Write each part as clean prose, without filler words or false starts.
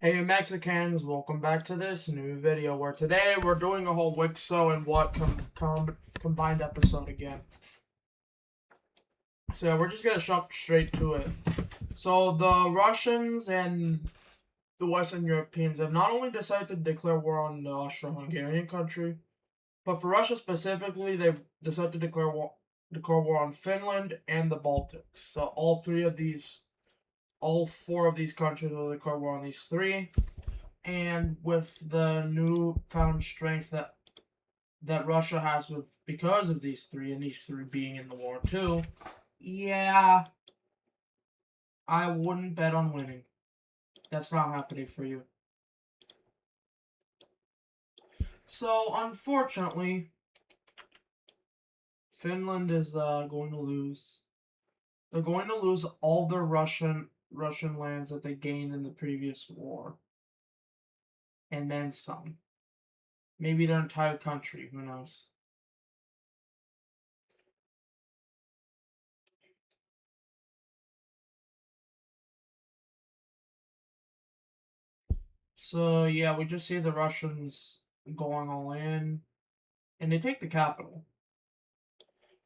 Hey Mexicans, welcome back to this new video where today we're doing a whole WICSO and what combined episode again. So yeah, we're just gonna jump straight to it. So the Russians and the Western Europeans have not only decided to declare war on the Austro-Hungarian country, but for Russia specifically, they've decided to declare war on Finland and the Baltics. So all four of these countries will declare war on these three. And with the newfound strength that Russia has because of these three, and these three being in the war too, yeah, I wouldn't bet on winning. That's not happening for you. So unfortunately, Finland is going to lose. They're going to lose all their Russian lands that they gained in the previous war. And then some. Maybe their entire country, who knows. So yeah, we just see the Russians going all in. And they take the capital.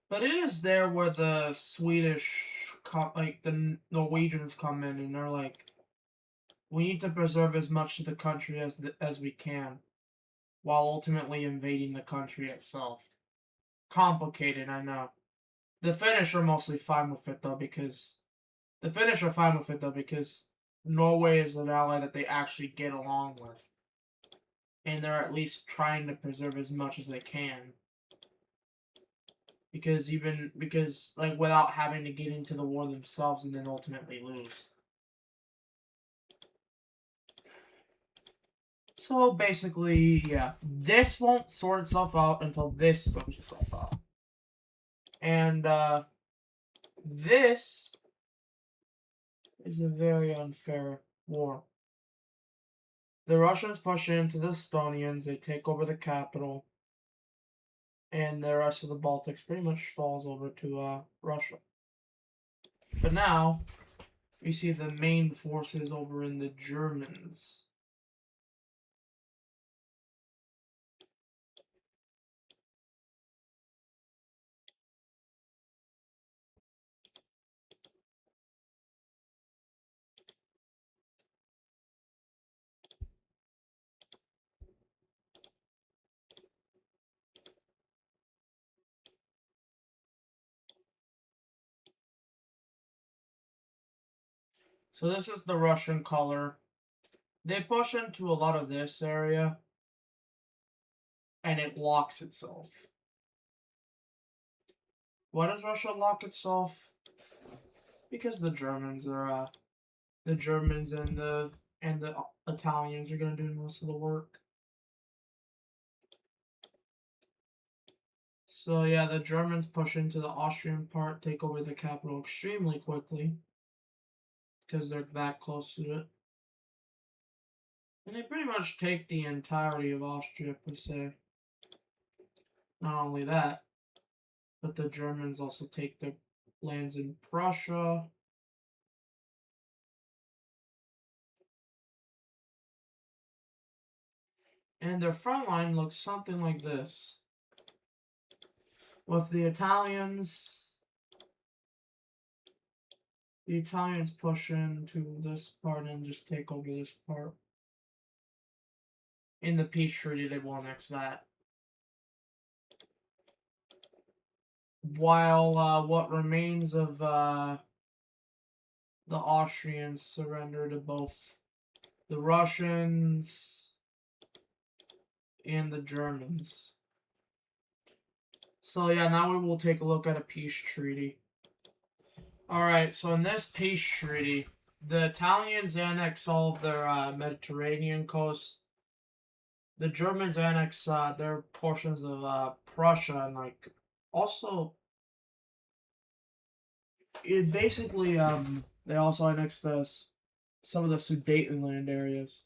But it is there where the Swedish, the Norwegians come in and they're like, we need to preserve as much of the country as we can, while ultimately invading the country itself. Complicated, I know. The Finnish are mostly fine with it though, because Norway is an ally that they actually get along with, and they're at least trying to preserve as much as they can. Because without having to get into the war themselves and then ultimately lose. So basically, yeah, this won't sort itself out until this sorts itself out. And this is a very unfair war. The Russians push into the Estonians, they take over the capital, and the rest of the Baltics pretty much falls over to Russia. But now, we see the main forces over in the Germans. So this is the Russian color. They push into a lot of this area, and it locks itself. Why does Russia lock itself? Because the Germans are the Germans and the Italians are gonna do most of the work. So yeah, the Germans push into the Austrian part, take over the capital extremely quickly because they're that close to it. And they pretty much take the entirety of Austria per se. Not only that, but the Germans also take the lands in Prussia. And their front line looks something like this. With the Italians push into this part and just take over this part. In the peace treaty, they will annex that. While what remains of the Austrians surrender to both the Russians and the Germans. So yeah, now we will take a look at a peace treaty. Alright, so in this peace treaty, the Italians annex all of their Mediterranean coast. The Germans annex their portions of Prussia and also it basically they also annexed some of the Sudetenland areas.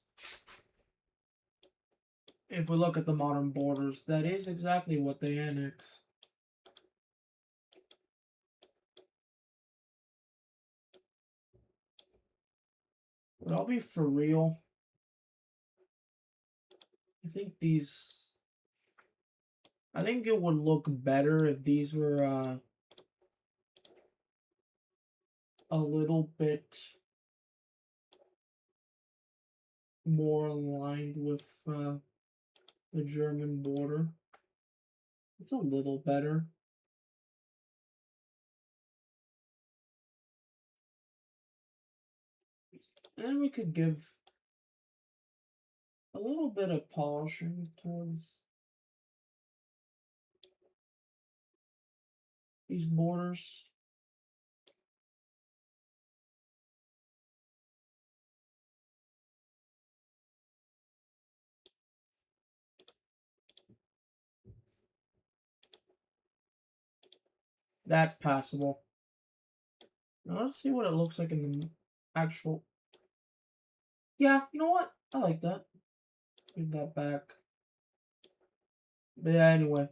If we look at the modern borders, that is exactly what they annexed. Would all be for real? I think it would look better if these were a little bit more aligned with the German border. It's a little better. And then we could give a little bit of polishing towards these borders. That's passable. Now let's see what it looks like in the actual... Yeah, you know what? I like that. Give that back. But yeah, anyway.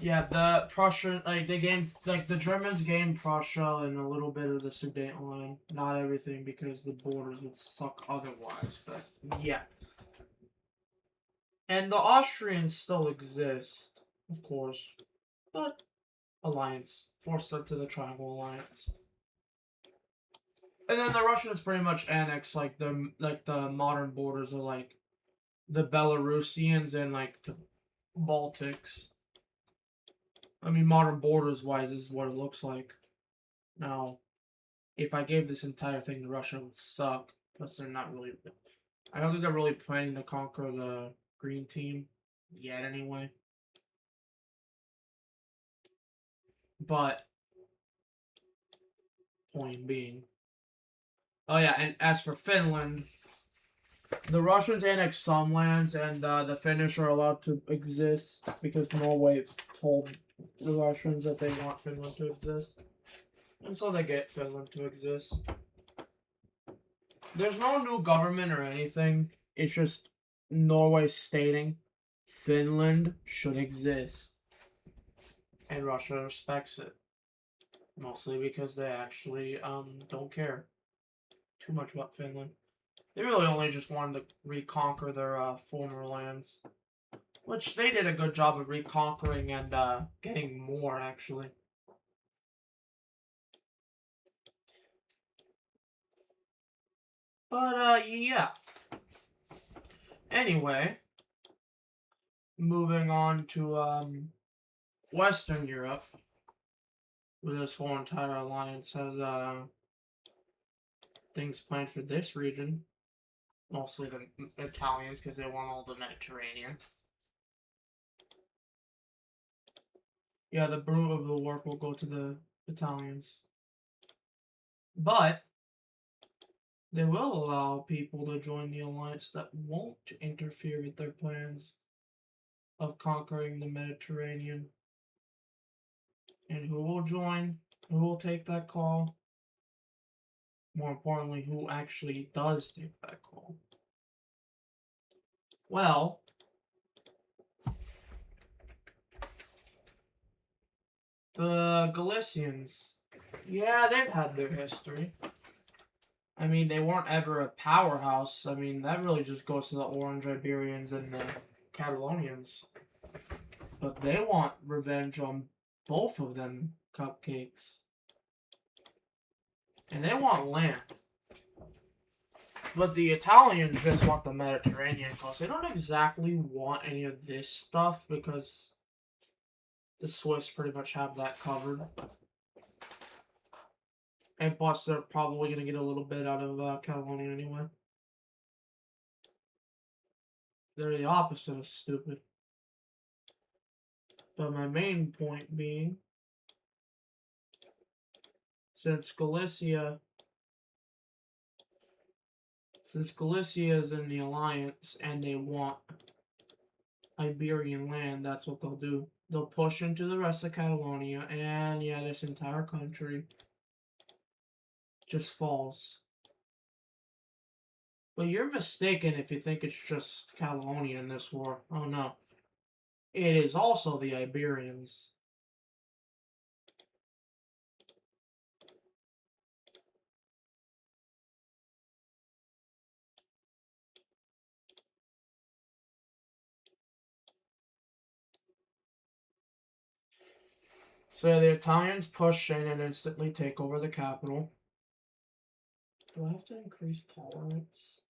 Yeah, the Prussian, the Germans gained Prussia and a little bit of the Sudetenland. Not everything, because the borders would suck otherwise, but yeah. And the Austrians still exist, of course, but alliance, forced into the Triangle Alliance. And then the Russians pretty much annexed the modern borders of the Belarusians and the Baltics. I mean, modern borders wise is what it looks like. Now, if I gave this entire thing to Russia, it would suck. Plus, they're not really. I don't think they're really planning to conquer the green team yet, anyway. But, point being. Oh, yeah, and as for Finland, The Russians annexed some lands, and the Finnish are allowed to exist because Norway told the Russians that they want Finland to exist. And so they get Finland to exist. There's no new government or anything. It's just Norway stating Finland should exist. And Russia respects it. Mostly because they actually don't care too much about Finland. They really only just wanted to reconquer their former lands. Which they did a good job of reconquering and getting more, actually. But, yeah. Anyway, moving on to Western Europe. This whole entire alliance has things planned for this region. Mostly the Italians, because they want all the Mediterranean. Yeah, the brunt of the work will go to the Italians. But they will allow people to join the alliance that won't interfere with their plans of conquering the Mediterranean. And who will join? Who will take that call? More importantly, who actually does take that call? Well, the Galicians. Yeah, they've had their history. I mean, they weren't ever a powerhouse. I mean, that really just goes to the Orange Iberians and the Catalonians. But they want revenge on both of them cupcakes. And they want land. But the Italians just want the Mediterranean coast. They don't exactly want any of this stuff because the Swiss pretty much have that covered. And plus, they're probably going to get a little bit out of Catalonia anyway. They're the opposite of stupid. But my main point being, since Galicia is in the alliance and they want Iberian land, that's what they'll do. They'll push into the rest of Catalonia, and yeah, this entire country just falls. But you're mistaken if you think it's just Catalonia in this war. Oh no. It is also the Iberians. So the Italians push in and instantly take over the capital. Do I have to increase tolerance?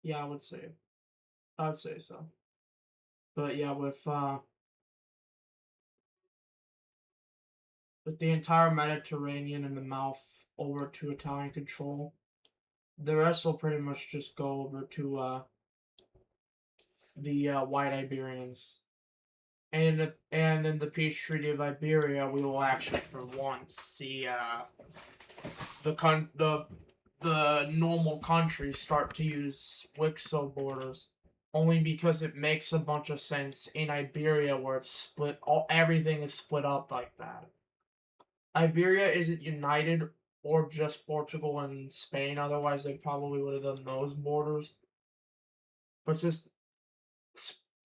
Yeah, I would say so. But yeah, with the entire Mediterranean and the mouth over to Italian control, the rest will pretty much just go over to the White Iberians. And in the peace treaty of Iberia, we will actually, for once, see the normal countries start to use WICSO borders, only because it makes a bunch of sense in Iberia where it's split. Everything is split up like that. Iberia isn't united or just Portugal and Spain. Otherwise, they probably would have done those borders. But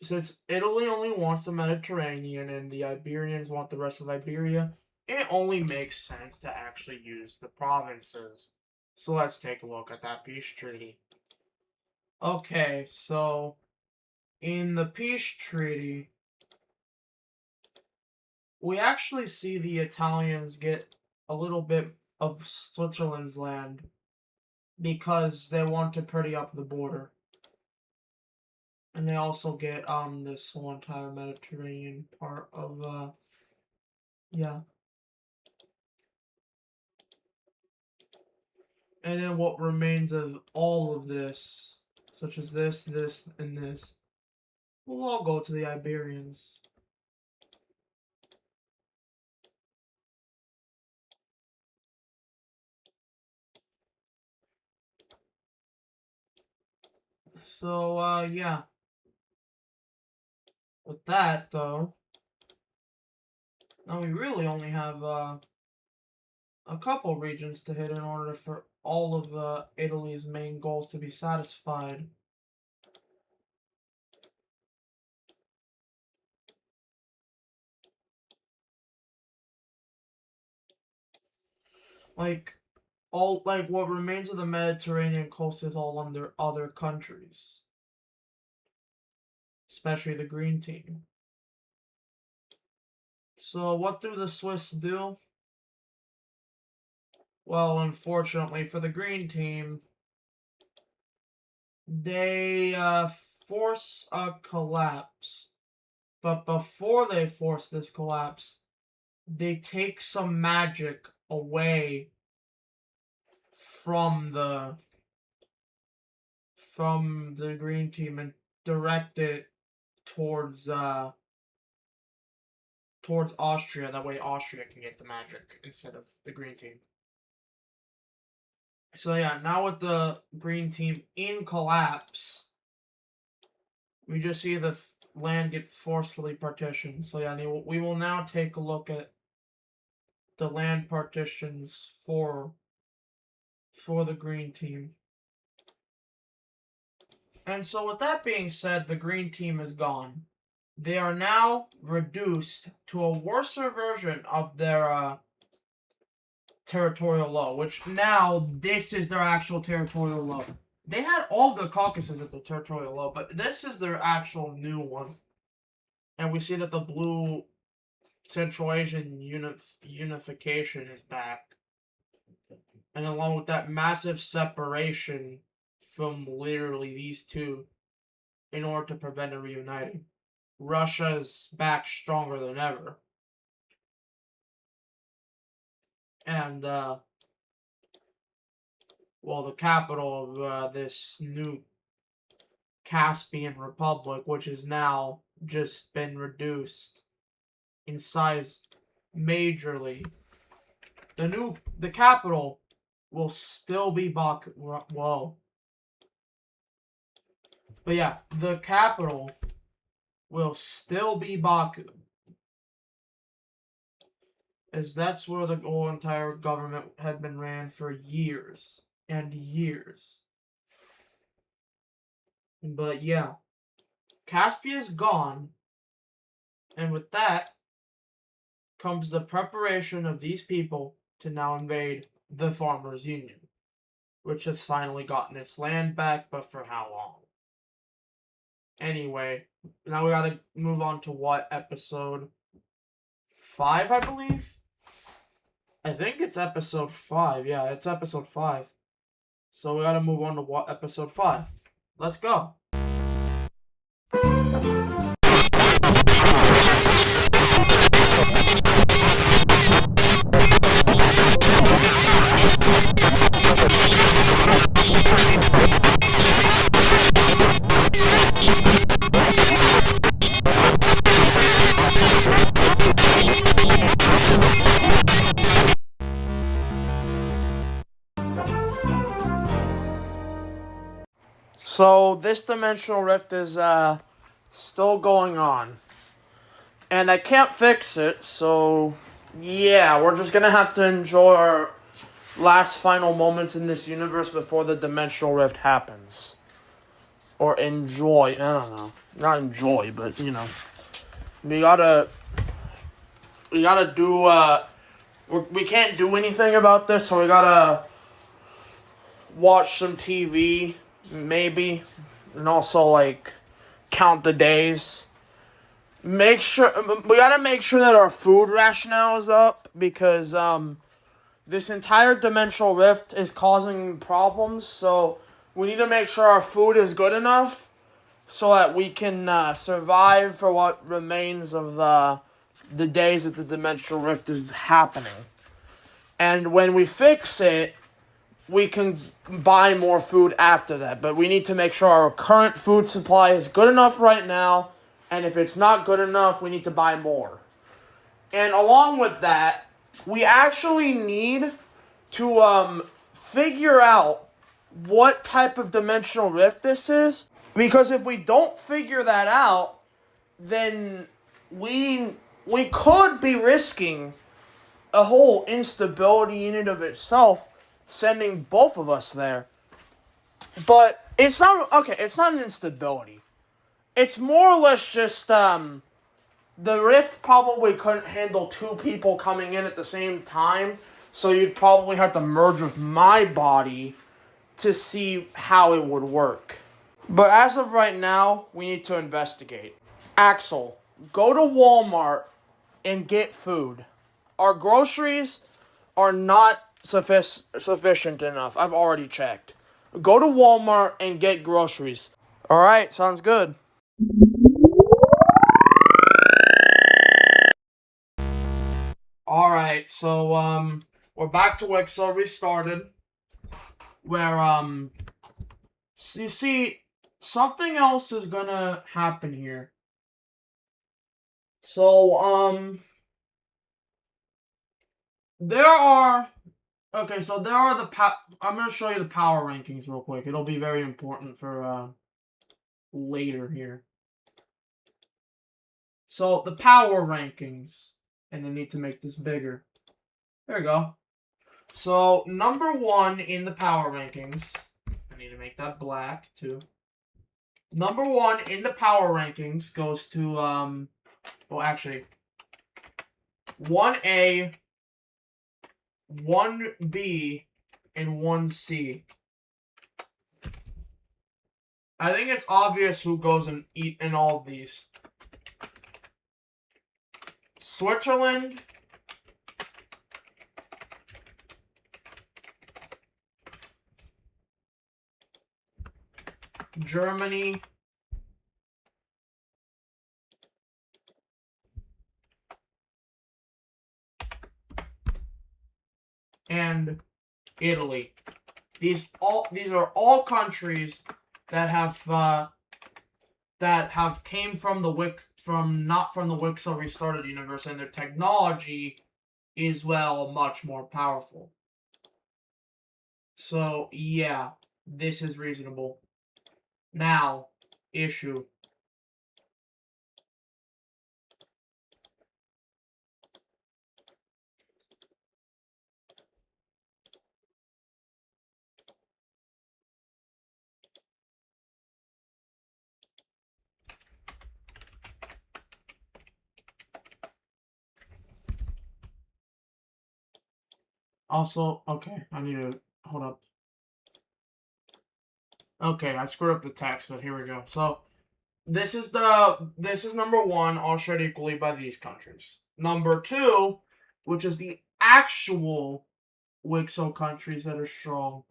since Italy only wants the Mediterranean and the Iberians want the rest of Iberia, it only makes sense to actually use the provinces. So let's take a look at that peace treaty. Okay, so in the peace treaty, we actually see the Italians get a little bit of Switzerland's land because they want to pretty up the border. And they also get this whole entire Mediterranean part of yeah. And then what remains of all of this, such as this, and this, will all go to the Iberians. So, yeah. With that, though, now we really only have, a couple regions to hit in order for all of Italy's main goals to be satisfied. Like, what remains of the Mediterranean coast is all under other countries. Especially the green team. So, what do the Swiss do? Well, unfortunately for the green team, they force a collapse. But before they force this collapse, they take some magic away from the green team and direct it towards Austria. That way Austria can get the magic instead of the green team. So yeah, now with the green team in collapse, we just see the land get forcefully partitioned. So yeah, we will now take a look at the land partitions for the green team. And so with that being said, the green team is gone. They are now reduced to a worser version of their territorial law, which now this is their actual territorial law. They had all the Caucasus at the territorial law, but this is their actual new one. And we see that the blue Central Asian unification is back. And along with that massive separation from literally these two in order to prevent a reuniting. Russia's back stronger than ever. And, well, the capital of this new Caspian Republic, which has now just been reduced in size majorly. The capital will still be Baku. Whoa. But yeah, the capital will still be Baku. As that's where the whole entire government had been ran for years and years. But yeah, Caspia is gone, and with that comes the preparation of these people to now invade the Farmers Union, which has finally gotten its land back, but for how long? Anyway, now we gotta move on to what, episode 5, I believe? I think it's episode 5. Yeah, it's episode 5. So we gotta move on to what, episode 5. Let's go. So this dimensional rift is still going on. And I can't fix it, so yeah, we're just gonna have to enjoy our last final moments in this universe before the dimensional rift happens. Or enjoy, I don't know. Not enjoy, but you know. We gotta do we can't do anything about this, so we gotta watch some TV, maybe, and also like count the days. We gotta make sure that our food rationale is up, because this entire dimensional rift is causing problems, so we need to make sure our food is good enough so that we can survive for what remains of the days that the dimensional rift is happening. And when we fix it, we can buy more food after that. But we need to make sure our current food supply is good enough right now, and if it's not good enough, we need to buy more. And along with that, we actually need to figure out what type of dimensional rift this is. Because if we don't figure that out, then we could be risking a whole instability in and of itself, sending both of us there. But it's not an instability. It's more or less just the rift probably couldn't handle two people coming in at the same time, so you'd probably have to merge with my body to see how it would work. But as of right now, we need to investigate. Axel, go to Walmart and get food. Our groceries are not sufficient enough. I've already checked. Go to Walmart and get groceries. Alright, sounds good. Alright, so, we're back to WICSO restarted. Where, you see, something else is gonna happen here. So, there are I'm gonna show you the power rankings real quick. It'll be very important for, later here. So, the power rankings. And I need to make this bigger. There we go. So, number 1 in the power rankings. I need to make that black, too. Number 1 in the power rankings goes to, well, actually, 1A, 1B, and 1C. I think it's obvious who goes in all of these. Switzerland, Germany, and Italy. These are all countries that have came from not from the WICSO restarted universe, and their technology is much more powerful. So yeah, this is reasonable. Now, issue. Also, okay, I need to hold up. Okay, I screwed up the text, but here we go. So, this is number 1, all shared equally by these countries. Number 2, which is the actual WICSO countries that are strong.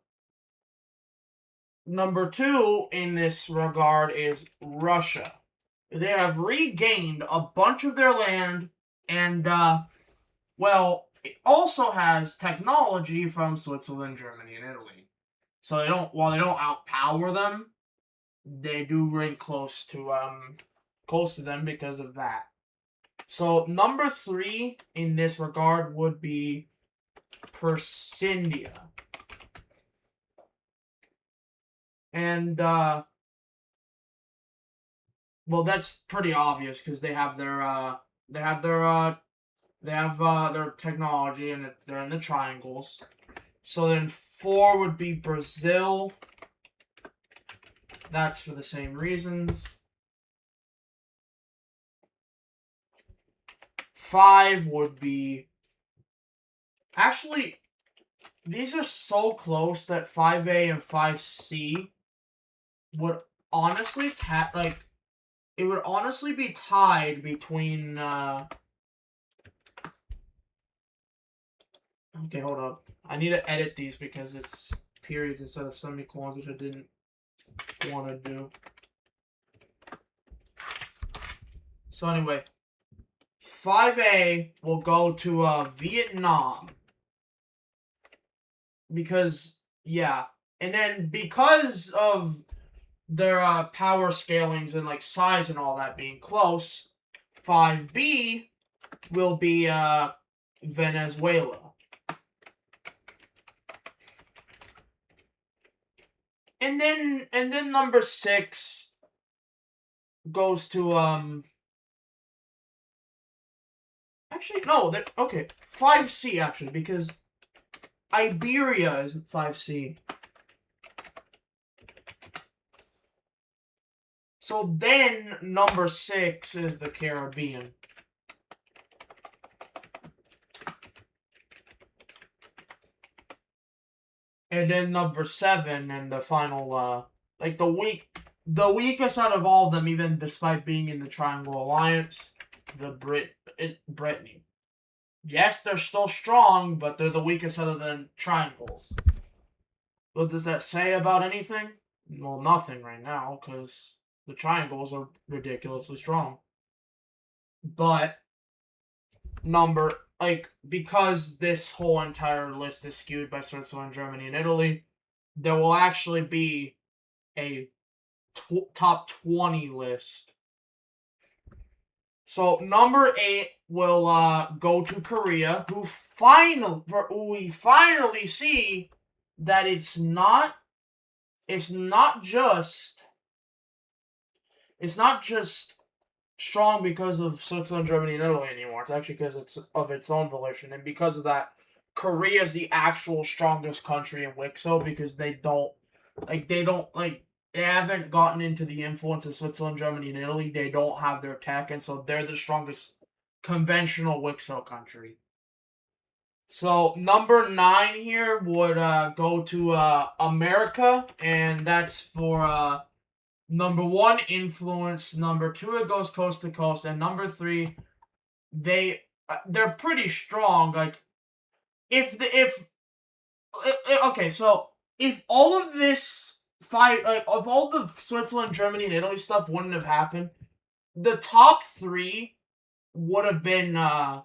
Number 2 in this regard is Russia. They have regained a bunch of their land, and it also has technology from Switzerland, Germany, and Italy. So while they don't outpower them, they do rank close to them because of that. So number 3 in this regard would be Persindia. And well, that's pretty obvious because they have their technology, and they're in the triangles. So then 4 would be Brazil. That's for the same reasons. 5 would be... Actually, these are so close that 5A and 5C would honestly it would honestly be tied between okay, hold up. I need to edit these because it's periods instead of semicolons, which I didn't want to do. So anyway, 5A will go to Vietnam. Because, yeah. And then because of their power scalings and size and all that being close, 5B will be Venezuela. And then number 6 goes to actually no, okay, 5C actually, because Iberia isn't 5C. So then number 6 is the Caribbean. And then number 7 and the final, like the weakest out of all of them, even despite being in the Triangle Alliance, the Brittany. Yes, they're still strong, but they're the weakest out of the triangles. What does that say about anything? Well, nothing right now, because the triangles are ridiculously strong. But because this whole entire list is skewed by Switzerland, Germany, and Italy, there will actually be a top 20 list. So number 8 will go to Korea, who we finally see that it's not just strong because of Switzerland, Germany, and Italy anymore. It's actually because it's of its own volition, and because of that, Korea is the actual strongest country in WICSO because they haven't gotten into the influence of Switzerland, Germany, and Italy. They don't have their tech, and so they're the strongest conventional WICSO country. So number 9 here would go to America, and that's for number 1, influence. Number 2, it goes coast to coast, and number 3, they're pretty strong. Like okay, so if all of this if all the Switzerland, Germany, and Italy stuff wouldn't have happened, the top 3 would have been the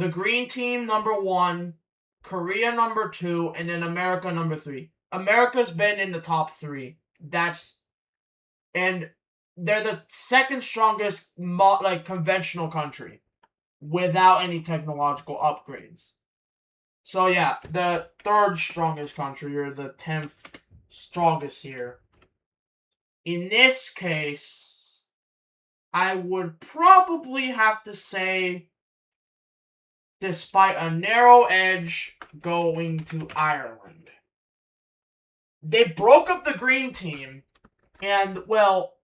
Green Team number 1, Korea number 2, and then America number 3. America's been in the top 3. And they're the second strongest conventional country without any technological upgrades. So yeah, the 3rd strongest country, or the 10th strongest here. In this case, I would probably have to say, despite a narrow edge, going to Ireland. They broke up the Green Team, and, well,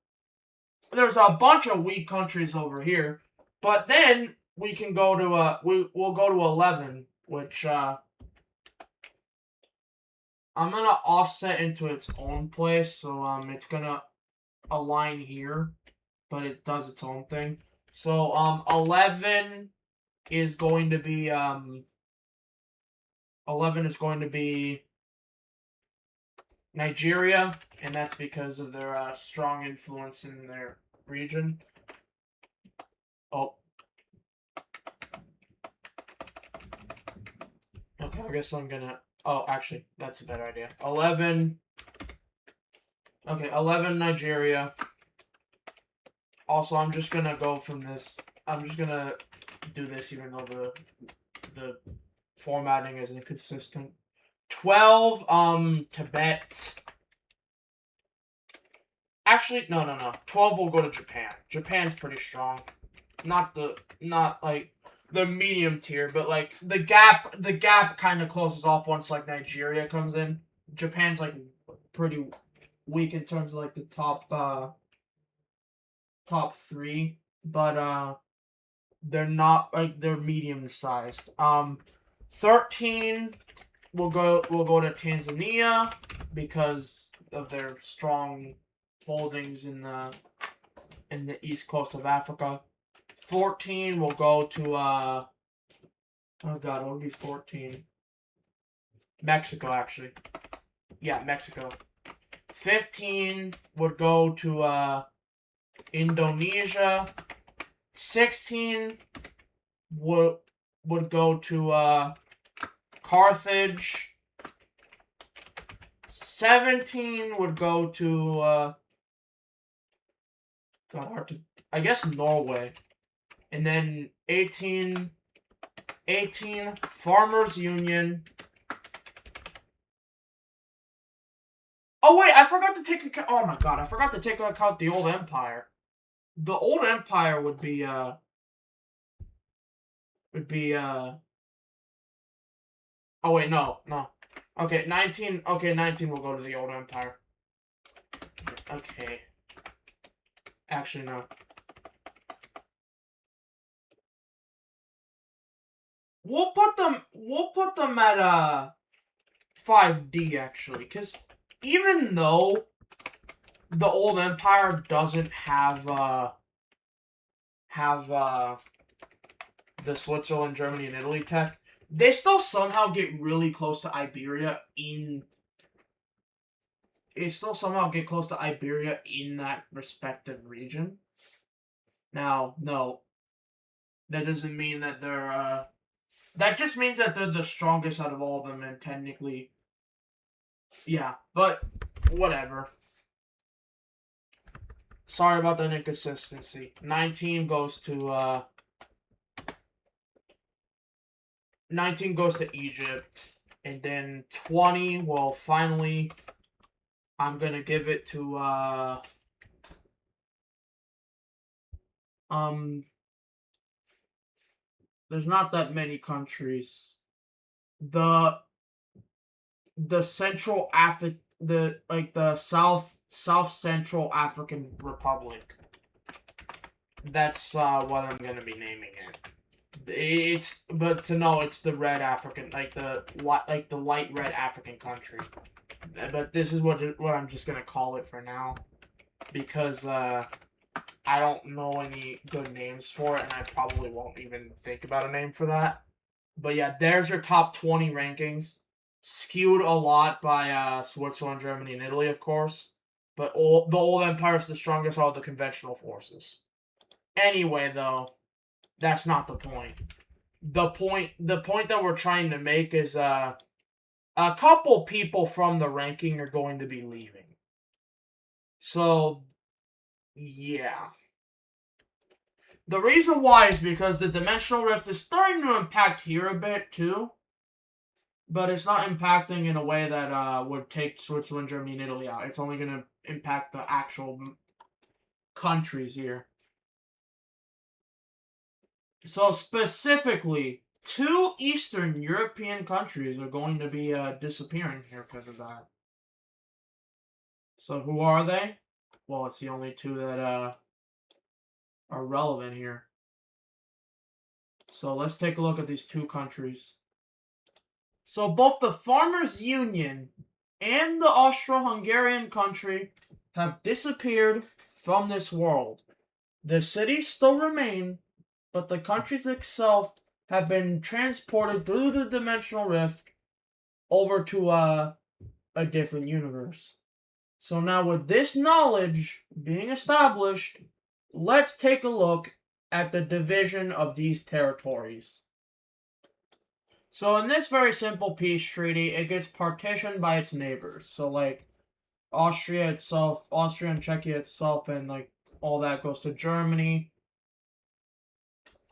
there's a bunch of weak countries over here, but then we can go to, we'll go to 11, which, I'm gonna offset into its own place, so, it's gonna align here, but it does its own thing. So, 11 is going to be, 11 is going to be Nigeria, and that's because of their strong influence in their region. Oh. Okay, I guess I'm gonna... Oh, actually, that's a better idea. 11... Okay, 11 Nigeria. Also, I'm just gonna go from this... I'm just gonna do this even though the formatting is inconsistent. 12, Tibet. Actually, no. 12 will go to Japan. Japan's pretty strong. Not the medium tier, but like the gap kind of closes off once like Nigeria comes in. Japan's like pretty weak in terms of like the top 3, but they're not like they're medium sized. 13 will go to Tanzania because of their strong holdings in the east coast of Africa. 14 will go to oh god, it would be 14. Mexico, actually. Yeah, Mexico. 15 would go to Indonesia. 16 would go to Carthage. 17 would go to I guess Norway. And then 18 Farmers Union. Oh wait, I forgot to take account. Oh my god, I forgot to take account the old empire. The old empire would be Oh wait, no. Okay, 19. Okay, 19 will go to the old empire. Okay. Actually, no. We'll put them at 5D actually, because even though the old empire doesn't have the Switzerland, Germany, and Italy tech, they still somehow get really close to Iberia in. They still somehow get close to Iberia in that respective region. Now, no, that doesn't mean that they're. That just means that they're the strongest out of all of them, and technically, yeah. But whatever. Sorry about that inconsistency. 19 goes to 19 goes to Egypt, and then 20, well, finally, I'm gonna give it to, there's not that many countries. The Central the South Central African Republic. That's, what I'm gonna be naming it. It's the red African, the light red African country. But this is what I'm just gonna call it for now, because I don't know any good names for it, and I probably won't even think about a name for that. But yeah, there's your top 20 rankings, skewed a lot by Switzerland, Germany, and Italy, of course. But the old empire is the strongest out of the conventional forces. Anyway, though, that's not the point. The point that we're trying to make is a couple people from the ranking are going to be leaving. So, yeah. The reason why is because the dimensional rift is starting to impact here a bit too, but it's not impacting in a way that would take Switzerland, Germany, and Italy out. It's only going to impact the actual countries here. So specifically, 2 Eastern European countries are going to be disappearing here because of that. So who are they? Well, it's the only 2 that are relevant here. So let's take a look at these 2 countries. So both the Farmers Union and the Austro-Hungarian country have disappeared from this world. The cities still remain, but the countries itself have been transported through the dimensional rift over to a different universe. So now with this knowledge being established, let's take a look at the division of these territories. So in this very simple peace treaty, it gets partitioned by its neighbors. So like Austria and Czechia itself, and like all that goes to Germany.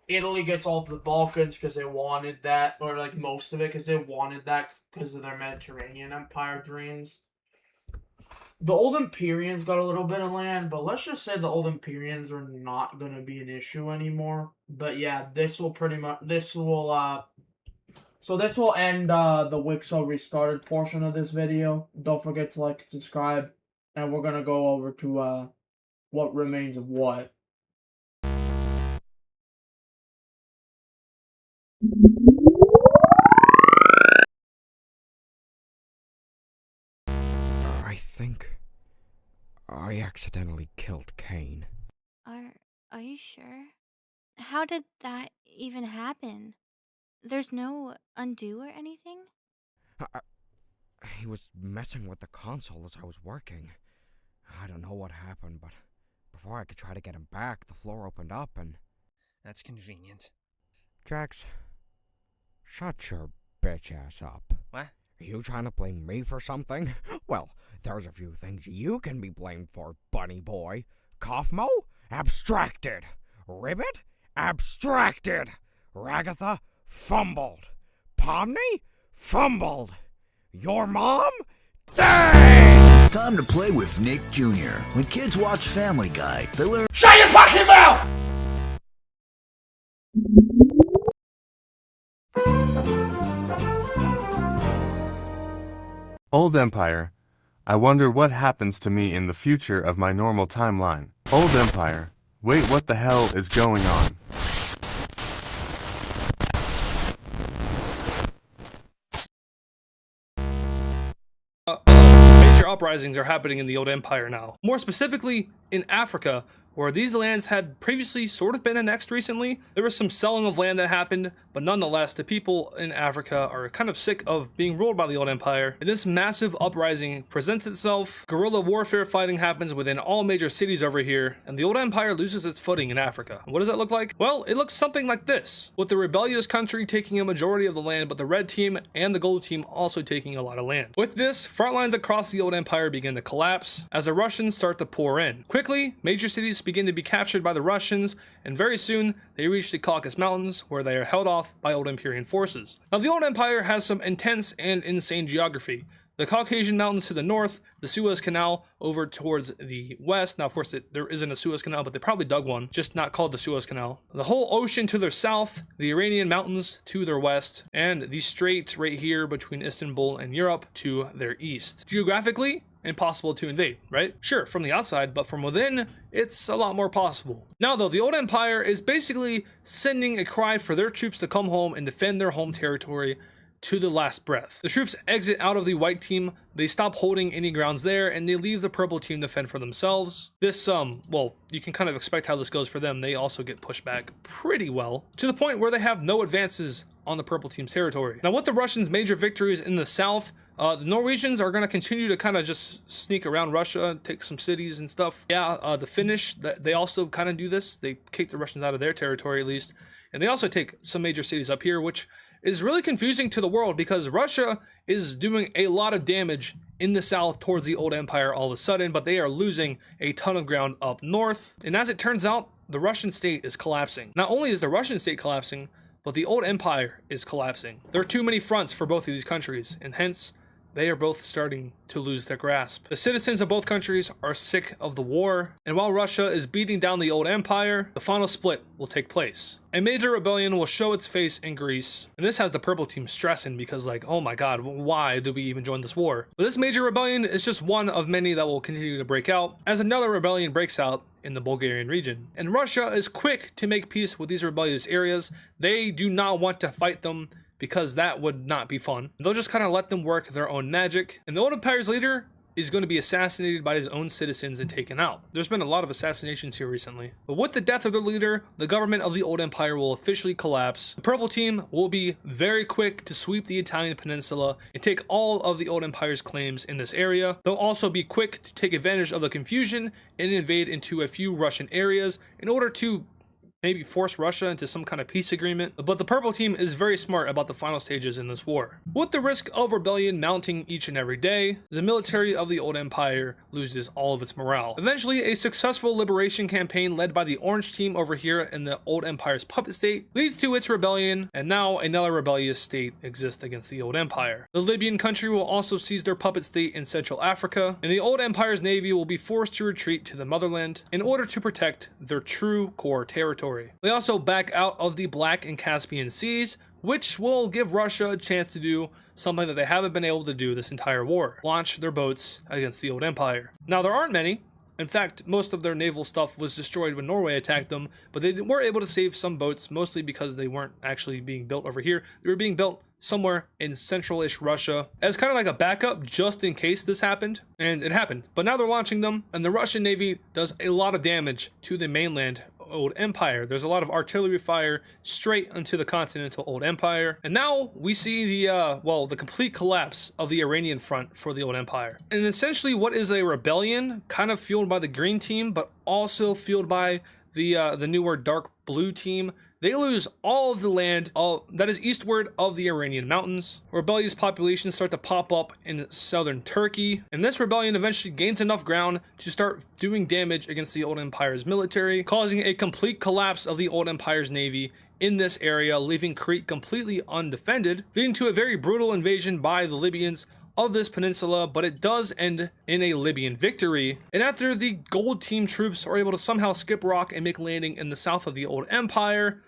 Italy gets all of the Balkans because they wanted that, or like most of it because they wanted that because of their Mediterranean Empire dreams. The old Empyreans got a little bit of land, but let's just say the old Empyreans are not going to be an issue anymore. But yeah, this will end the WICSO restarted portion of this video. Don't forget to like and subscribe, and we're going to go over to what remains of what. I think I accidentally killed Cain. Are you sure? How did that even happen? There's no undo or anything? He was messing with the console as I was working. I don't know what happened, but before I could try to get him back, the floor opened up and... That's convenient. Jax, shut your bitch ass up. What? Are you trying to blame me for something? Well, there's a few things you can be blamed for, bunny boy. Kaufmo? Abstracted. Ribbit? Abstracted. Ragatha? Fumbled. Pomni? Fumbled. Your mom? Dang! time to play with Nick Jr. When kids watch Family Guy, they learn. Shut your fucking mouth! Old Empire. I wonder what happens to me in the future of my normal timeline. Old Empire. Wait, what the hell is going on? Major uprisings are happening in the Old Empire now. More specifically, in Africa, where these lands had previously sort of been annexed recently. There was some selling of land that happened, but nonetheless, the people in Africa are kind of sick of being ruled by the Old Empire. And this massive uprising presents itself. Guerrilla warfare fighting happens within all major cities over here, and the Old Empire loses its footing in Africa. What does that look like? Well, it looks something like this, with the rebellious country taking a majority of the land, but the red team and the gold team also taking a lot of land. With this, front lines across the Old Empire begin to collapse as the Russians start to pour in. Quickly, major cities begin to be captured by the Russians, and very soon they reach the Caucasus Mountains, where they are held off by Old Empyrean forces. Now, the Old Empire has some intense and insane geography. The Caucasian Mountains to the north, the Suez Canal over towards the west. Now, of course, there isn't a Suez Canal, but they probably dug one, just not called the Suez Canal. The whole ocean to their south, the Iranian Mountains to their west, and the strait right here between Istanbul and Europe to their east. Geographically, impossible to invade, right? Sure, from the outside, but from within, it's a lot more possible. Now, though, the Old Empire is basically sending a cry for their troops to come home and defend their home territory to the last breath. The troops exit out of the white team, they stop holding any grounds there, and they leave the purple team to fend for themselves. This, well, you can kind of expect how this goes for them. They also get pushed back pretty well, to the point where they have no advances on the purple team's territory. Now, with the Russians' major victories in the south, the Norwegians are going to continue to kind of just sneak around Russia, take some cities and stuff. Yeah, the Finnish, they also kind of do this. They kick the Russians out of their territory at least. And they also take some major cities up here, which is really confusing to the world because Russia is doing a lot of damage in the south towards the Old Empire all of a sudden, but they are losing a ton of ground up north. And as it turns out, the Russian state is collapsing. Not only is the Russian state collapsing, but the Old Empire is collapsing. There are too many fronts for both of these countries, and hence, they are both starting to lose their grasp. The citizens of both countries are sick of the war, and while Russia is beating down the Old Empire, the final split will take place. A major rebellion will show its face in Greece, and this has the purple team stressing because like, oh my god, why did we even join this war? But this major rebellion is just one of many that will continue to break out, as another rebellion breaks out in the Bulgarian region. And Russia is quick to make peace with these rebellious areas. They do not want to fight them, because that would not be fun. They'll just kind of let them work their own magic. And the Old Empire's leader is going to be assassinated by his own citizens and taken out. There's been a lot of assassinations here recently. But with the death of their leader, the government of the Old Empire will officially collapse. The Purple Team will be very quick to sweep the Italian peninsula and take all of the Old Empire's claims in this area. They'll also be quick to take advantage of the confusion and invade into a few Russian areas in order to maybe force Russia into some kind of peace agreement, but the purple team is very smart about the final stages in this war. With the risk of rebellion mounting each and every day, the military of the Old Empire loses all of its morale. Eventually, a successful liberation campaign led by the orange team over here in the Old Empire's puppet state leads to its rebellion, and now another rebellious state exists against the Old Empire. The Libyan country will also seize their puppet state in Central Africa, and the Old Empire's navy will be forced to retreat to the motherland in order to protect their true core territory. They also back out of the Black and Caspian Seas, which will give Russia a chance to do something that they haven't been able to do this entire war: launch their boats against the Old Empire. Now, there aren't many. In fact, most of their naval stuff was destroyed when Norway attacked them, but they were able to save some boats, mostly because they weren't actually being built over here. They were being built somewhere in central-ish Russia as kind of like a backup just in case this happened, and it happened. But now they're launching them, and the Russian Navy does a lot of damage to the mainland Old Empire. There's a lot of artillery fire straight into the continental Old Empire, and now we see the complete collapse of the Iranian front for the Old Empire. And essentially what is a rebellion, kind of fueled by the green team, but also fueled by the newer dark blue team. They lose all of the land that is eastward of the Iranian mountains. Rebellious populations start to pop up in southern Turkey, and this rebellion eventually gains enough ground to start doing damage against the Old Empire's military, causing a complete collapse of the Old Empire's navy in this area, leaving Crete completely undefended, leading to a very brutal invasion by the Libyans of this peninsula, but it does end in a Libyan victory. And after the gold team troops are able to somehow skip rock and make landing in the south of the old empire,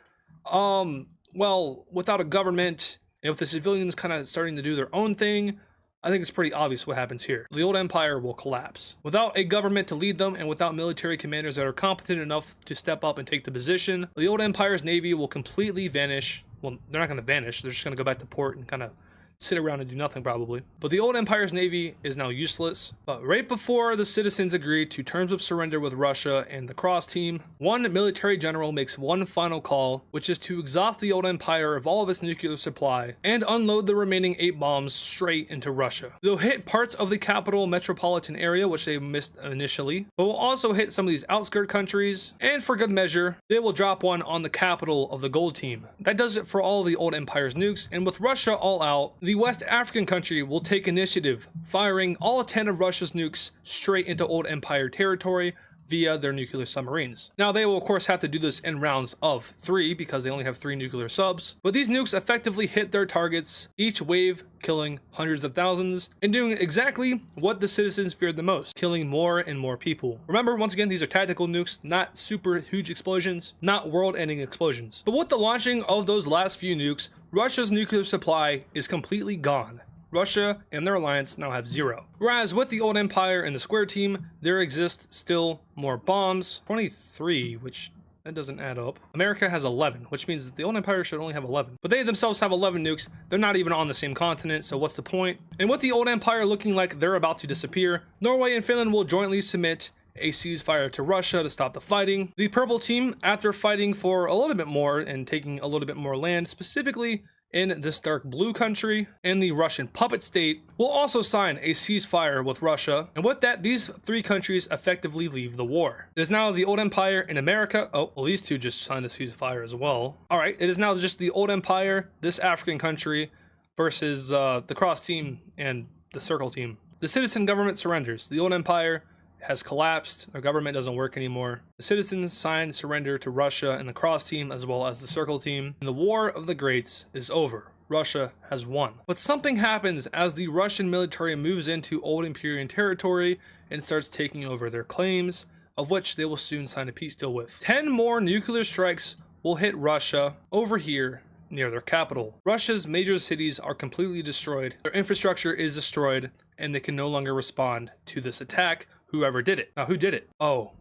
well, without a government and with the civilians kind of starting to do their own thing, I think it's pretty obvious what happens here. The old empire will collapse. Without a government to lead them and without military commanders that are competent enough to step up and take the position, the old empire's navy will completely vanish. Well, they're not going to vanish. They're just going to go back to port and kind of sit around and do nothing probably. But the old empire's navy is now useless. But right before the citizens agreed to terms of surrender with Russia and the cross team, one military general makes one final call, which is to exhaust the old empire of all of its nuclear supply and unload the remaining 8 bombs straight into Russia. They'll hit parts of the capital metropolitan area, which they missed initially, but will also hit some of these outskirt countries, and for good measure, they will drop one on the capital of the gold team. That does it for all of the old empire's nukes, and with Russia all out, the West African country will take initiative, firing all 10 of Russia's nukes straight into old empire territory via their nuclear submarines. Now, they will of course have to do this in rounds of 3 because they only have 3 nuclear subs, but these nukes effectively hit their targets, each wave killing hundreds of thousands and doing exactly what the citizens feared the most, killing more and more people. Remember, once again, these are tactical nukes, not super huge explosions, not world-ending explosions. But with the launching of those last few nukes, Russia's nuclear supply is completely gone. Russia and their alliance now have 0. Whereas with the old empire and the square team, there exist still more bombs, 23, which that doesn't add up. America has 11, which means that the old empire should only have 11. But they themselves have 11 nukes. They're not even on the same continent, so what's the point? And with the old empire looking like they're about to disappear, Norway and Finland will jointly submit a ceasefire to Russia to stop the fighting. The purple team, after fighting for a little bit more and taking a little bit more land, specifically in this dark blue country and the Russian puppet state, will also sign a ceasefire with Russia, and with that, these 3 countries effectively leave the war. It is now the old empire in America. Oh, well, these 2 just signed a ceasefire as well. All right, it is now just the old empire, this African country, versus the cross team and the circle team. The citizen government surrenders. The old empire has collapsed. Their government doesn't work anymore. The citizens signed surrender to Russia and the cross team as well as the circle team. And the War of the Greats is over. Russia has won. But something happens as the Russian military moves into old Imperial territory and starts taking over their claims, of which they will soon sign a peace deal with. 10 more nuclear strikes will hit Russia over here near their capital. Russia's major cities are completely destroyed. Their infrastructure is destroyed and they can no longer respond to this attack, whoever did it. Now, who did it? Oh,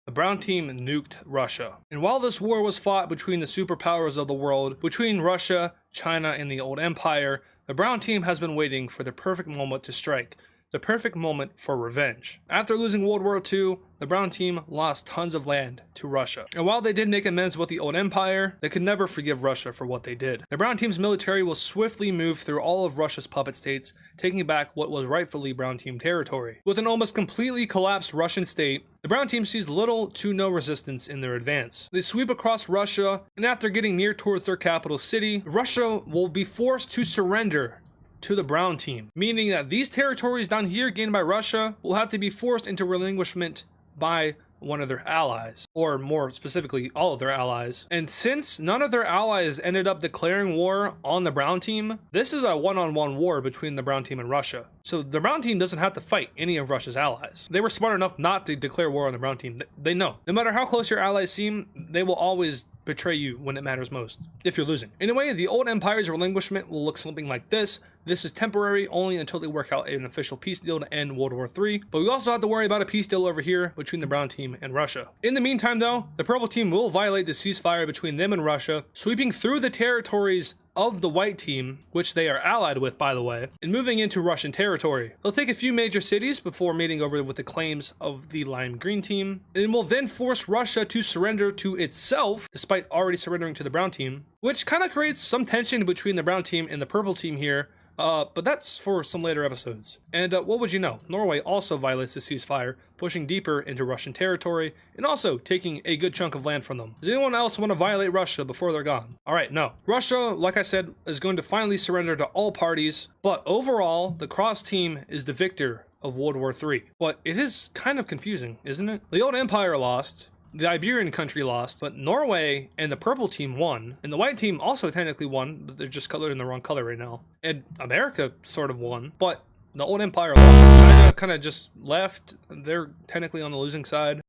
the brown team nuked Russia. And while this war was fought between the superpowers of the world, between Russia, China, and the old empire, the brown team has been waiting for the perfect moment to strike. The perfect moment for revenge. After losing World War II, the brown team lost tons of land to Russia. And while they did make amends with the old empire, they could never forgive Russia for what they did. The brown team's military will swiftly move through all of Russia's puppet states, taking back what was rightfully brown team territory. With an almost completely collapsed Russian state, the brown team sees little to no resistance in their advance. They sweep across Russia, and after getting near towards their capital city, Russia will be forced to surrender to the brown team, meaning that these territories down here gained by Russia will have to be forced into relinquishment by one of their allies, or more specifically, all of their allies. And since none of their allies ended up declaring war on the brown team, this is a one-on-one war between the brown team and Russia. So the brown team doesn't have to fight any of Russia's allies. They were smart enough not to declare war on the brown team. They know. No matter how close your allies seem, they will always betray you when it matters most, if you're losing. Anyway, the old empire's relinquishment will look something like this. This is temporary only until they work out an official peace deal to end World War III, but we also have to worry about a peace deal over here between the brown team and Russia. In the meantime though, the purple team will violate the ceasefire between them and Russia, sweeping through the territories of the white team, which they are allied with, by the way, and moving into Russian territory. They'll take a few major cities before meeting over with the claims of the lime green team, and will then force Russia to surrender to itself, despite already surrendering to the brown team, which kind of creates some tension between the brown team and the purple team here. But that's for some later episodes. And what would you know? Norway also violates the ceasefire, pushing deeper into Russian territory, and also taking a good chunk of land from them. Does anyone else want to violate Russia before they're gone? Alright, no. Russia, like I said, is going to finally surrender to all parties, but overall, the cross team is the victor of World War III. But it is kind of confusing, isn't it? The old empire lost, the Iberian country lost, but Norway and the purple team won, and the white team also technically won, but they're just colored in the wrong color right now. And America sort of won, but the old empire lost. China kind of just left. They're technically on the losing side.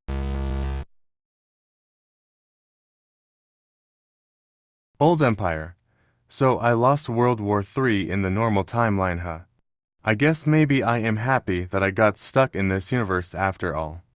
Old Empire. So I lost World War III in the normal timeline, huh? I guess maybe I am happy that I got stuck in this universe after all.